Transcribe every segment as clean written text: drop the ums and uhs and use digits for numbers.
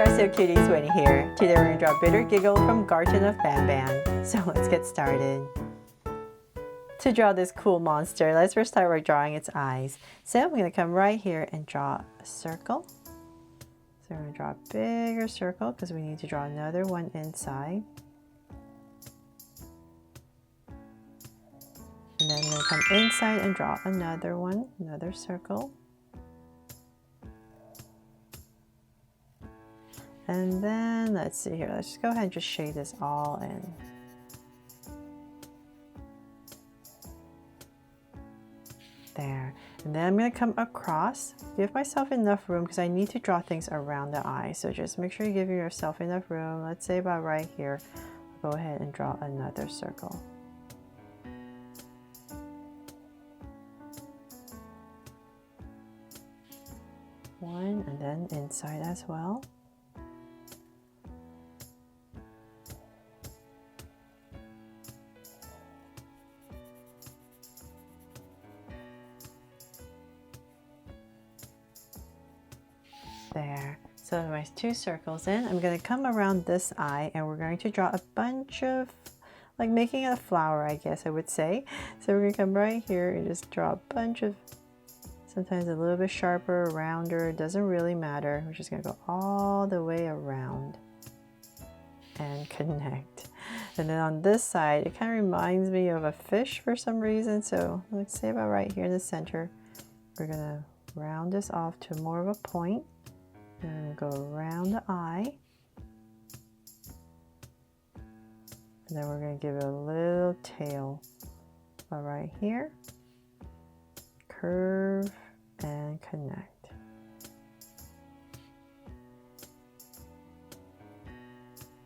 So Cuties, Winnie here. Today we're going to draw Bittergiggle from Garten of Banban. So let's get started. To draw this cool monster, let's first start by drawing its eyes. So I'm going to come right here and draw a circle. So we're going to draw a bigger circle because we need to draw another one inside. And then I'm going to come inside and draw another one, another circle. And then let's see here, let's just go ahead and just shade this all in. There. And then I'm going to come across, give myself enough room because I need to draw things around the eye. So just make sure you give yourself enough room. Let's say about right here. Go ahead and draw another circle. One, and then inside as well. There. So my two circles in, I'm going to come around this eye and we're going to draw a bunch of, like making a flower, I guess I would say. So we're going to come right here and just draw a bunch of, sometimes a little bit sharper, rounder, it doesn't really matter. We're just going to go all the way around and connect. And then on this side, it kind of reminds me of a fish for some reason. So let's say about right here in the center, we're going to round this off to more of a point. And go around the eye. And then we're going to give it a little tail right here. Curve and connect.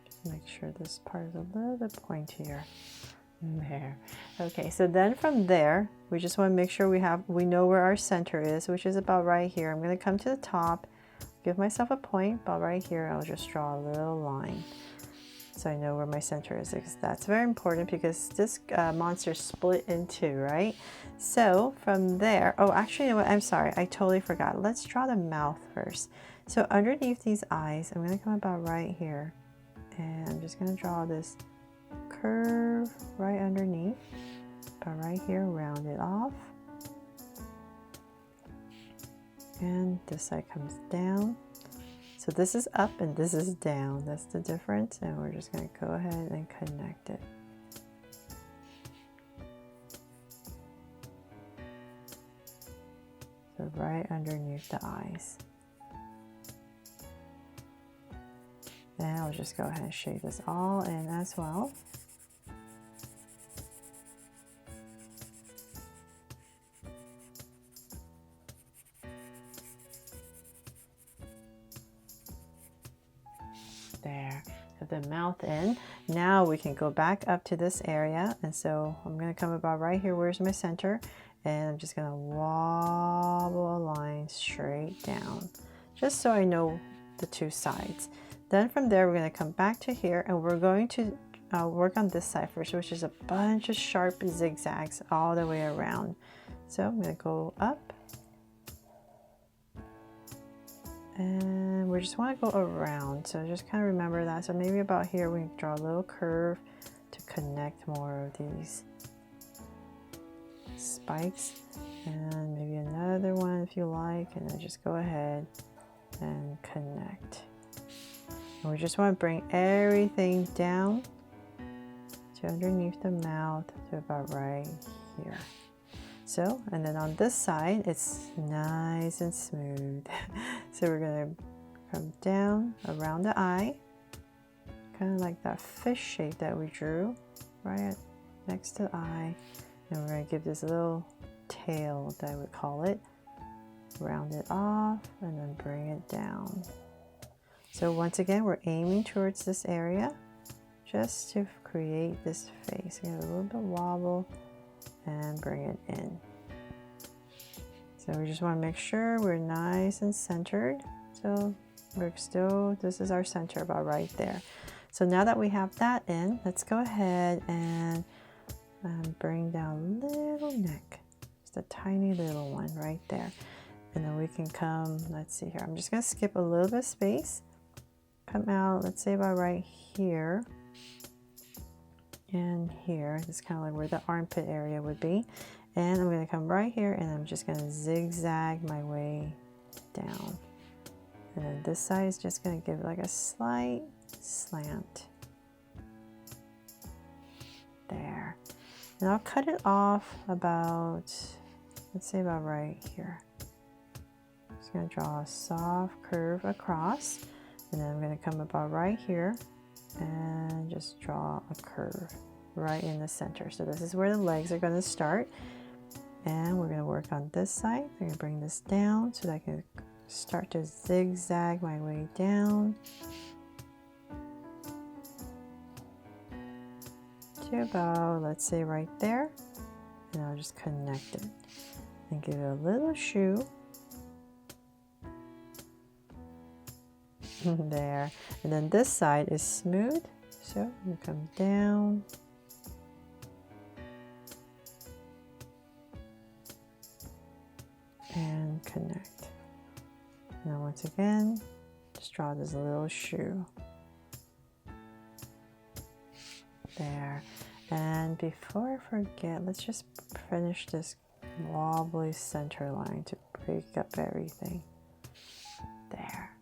Just make sure this part is a little bit pointier. There. Okay, so then from there, we just want to make sure we know where our center is, which is about right here. I'm going to come to the top. Give myself a point, but right here I'll just draw a little line so I know where my center is, because that's very important because this monster is split in two, right? So from there, oh actually, you know what, I'm sorry, I totally forgot. Let's draw the mouth first. So underneath these eyes, I'm going to come about right here and I'm just going to draw this curve right underneath, about right here, round it off. And this side comes down. So this is up and this is down. That's the difference. And we're just going to go ahead and connect it. So right underneath the eyes. And I'll just go ahead and shade this all in as well. There, have the mouth in. Now we can go back up to this area, and so I'm going to come about right here. Where's my center? And I'm just going to wobble a line straight down, just so I know the two sides. Then from there, we're going to come back to here, and we're going to work on this side first, which is a bunch of sharp zigzags all the way around. So I'm going to go up. And we just want to go around, so just kind of remember that. So maybe about here we draw a little curve to connect more of these spikes, and maybe another one if you like, and then just go ahead and connect. And we just want to bring everything down to underneath the mouth to about right here. So, and then on this side, it's nice and smooth. So we're going to come down around the eye, kind of like that fish shape that we drew right next to the eye. And we're going to give this little tail, that I would call it, round it off, and then bring it down. So once again, we're aiming towards this area just to create this face. Give it a little bit wobble and bring it in. So we just want to make sure we're nice and centered. So we're still, this is our center about right there. So now that we have that in, let's go ahead and bring down little neck, just a tiny little one right there. And then we can come, let's see here, I'm just going to skip a little bit of space come out, let's say about right here and here. It's kind of like where the armpit area would be. And I'm going to come right here and I'm just going to zigzag my way down. And then this side is just going to give like a slight slant. There. And I'll cut it off about, let's say about right here. Just going to draw a soft curve across. And then I'm going to come about right here and just draw a curve right in the center. So this is where the legs are going to start. And we're going to work on this side. I'm going to bring this down so that I can start to zigzag my way down to about, let's say right there. And I'll just connect it and give it a little shoe. There. And then this side is smooth. So I'm going to come down. And connect. Now once again, just draw this little shoe. There. And before I forget, let's just finish this wobbly center line to break up everything. There.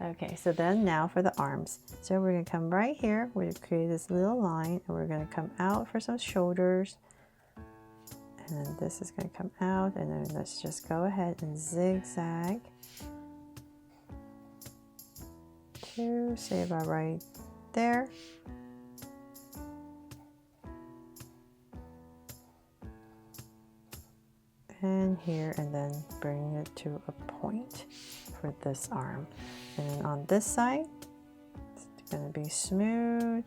Okay, so then now for the arms. So we're going to come right here, we're going to create this little line, and we're going to come out for some shoulders. And then this is going to come out, and then let's just go ahead and zigzag to say about right there. And here, and then bring it to a point for this arm. And then on this side, it's going to be smooth.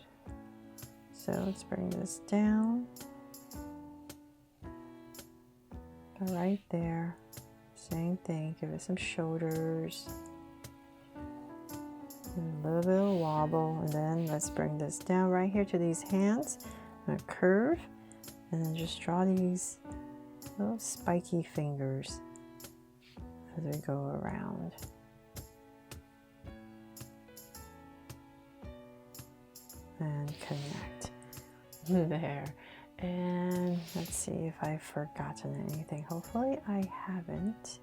So let's bring this down. Right there, same thing, give it some shoulders, and a little bit of wobble, and then let's bring this down right here to these hands, and a curve, and then just draw these little spiky fingers as we go around. And connect. There. And let's see if I've forgotten anything. Hopefully I haven't.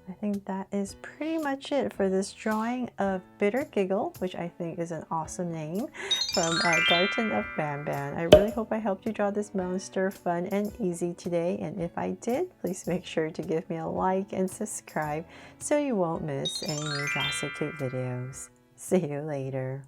I think that is pretty much it for this drawing of Bittergiggle, which I think is an awesome name, from Garten of Banban. I really hope I helped you draw this monster fun and easy today, and if I did, please make sure to give me a like and subscribe so you won't miss any new Draw So Cute videos. See you later.